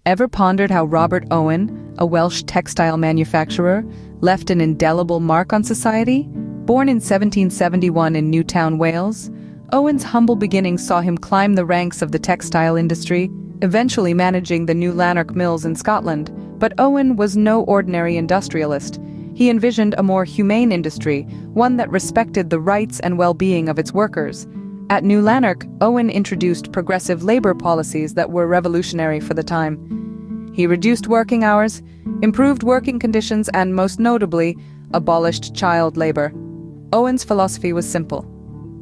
Ever pondered how Robert Owen, a Welsh textile manufacturer, left an indelible mark on society? Born in 1771 in Newtown, Wales, Owen's humble beginnings saw him climb the ranks of the textile industry, eventually managing the New Lanark mills in Scotland. But Owen was no ordinary industrialist. He envisioned a more humane industry, one that respected the rights and well-being of its workers. At New Lanark, Owen introduced progressive labor policies that were revolutionary for the time. He reduced working hours, improved working conditions, and most notably, abolished child labor. Owen's philosophy was simple: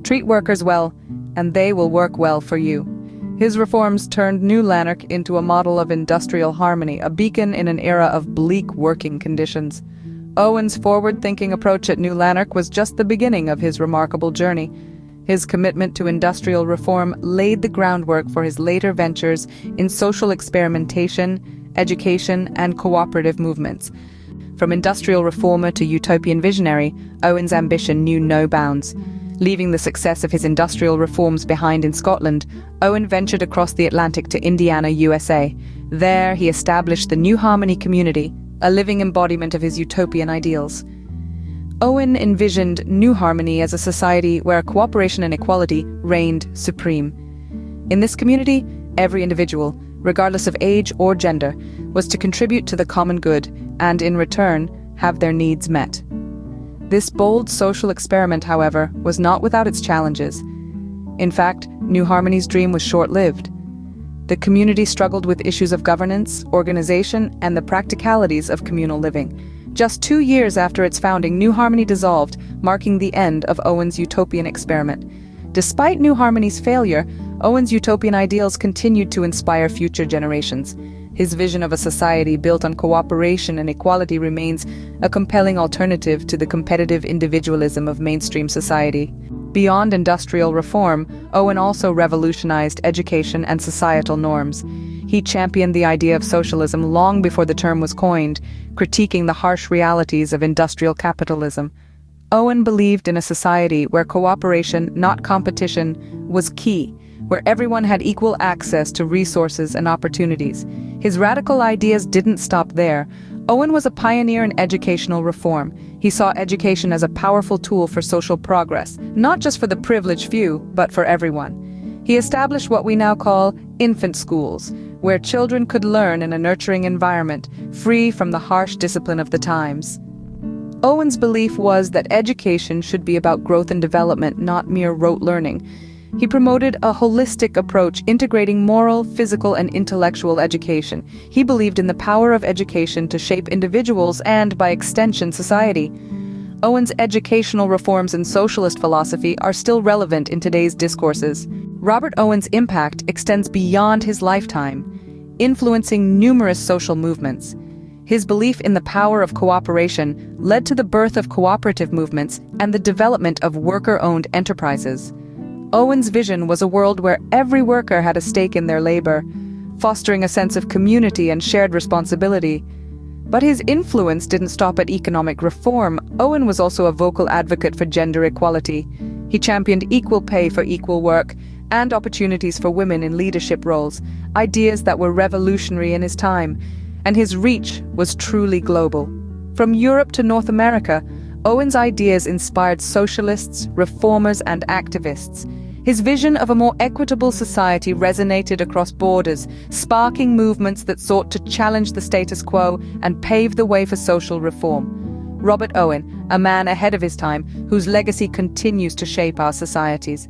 treat workers well, and they will work well for you. His reforms turned New Lanark into a model of industrial harmony, a beacon in an era of bleak working conditions. Owen's forward-thinking approach at New Lanark was just the beginning of his remarkable journey. His commitment to industrial reform laid the groundwork for his later ventures in social experimentation, education, and cooperative movements. From industrial reformer to utopian visionary, Owen's ambition knew no bounds. Leaving the success of his industrial reforms behind in Scotland, Owen ventured across the Atlantic to Indiana, USA. There, he established the New Harmony community, a living embodiment of his utopian ideals. Owen envisioned New Harmony as a society where cooperation and equality reigned supreme. In this community, every individual, regardless of age or gender, was to contribute to the common good and, in return, have their needs met. This bold social experiment, however, was not without its challenges. In fact, New Harmony's dream was short-lived. The community struggled with issues of governance, organization, and the practicalities of communal living. Just 2 years after its founding, New Harmony dissolved, marking the end of Owen's utopian experiment. Despite New Harmony's failure, Owen's utopian ideals continued to inspire future generations. His vision of a society built on cooperation and equality remains a compelling alternative to the competitive individualism of mainstream society. Beyond industrial reform, Owen also revolutionized education and societal norms. He championed the idea of socialism long before the term was coined, critiquing the harsh realities of industrial capitalism. Owen believed in a society where cooperation, not competition, was key, where everyone had equal access to resources and opportunities. His radical ideas didn't stop there. Owen was a pioneer in educational reform. He saw education as a powerful tool for social progress, not just for the privileged few, but for everyone. He established what we now call infant schools, where children could learn in a nurturing environment, free from the harsh discipline of the times. Owen's belief was that education should be about growth and development, not mere rote learning. He promoted a holistic approach, integrating moral, physical, and intellectual education. He believed in the power of education to shape individuals and, by extension, society. Owen's educational reforms and socialist philosophy are still relevant in today's discourses. Robert Owen's impact extends beyond his lifetime, influencing numerous social movements. His belief in the power of cooperation led to the birth of cooperative movements and the development of worker-owned enterprises. Owen's vision was a world where every worker had a stake in their labor, fostering a sense of community and shared responsibility. But his influence didn't stop at economic reform. Owen was also a vocal advocate for gender equality. He championed equal pay for equal work and opportunities for women in leadership roles, ideas that were revolutionary in his time, and his reach was truly global. From Europe to North America, Owen's ideas inspired socialists, reformers, and activists. His vision of a more equitable society resonated across borders, sparking movements that sought to challenge the status quo and pave the way for social reform. Robert Owen, a man ahead of his time, whose legacy continues to shape our societies.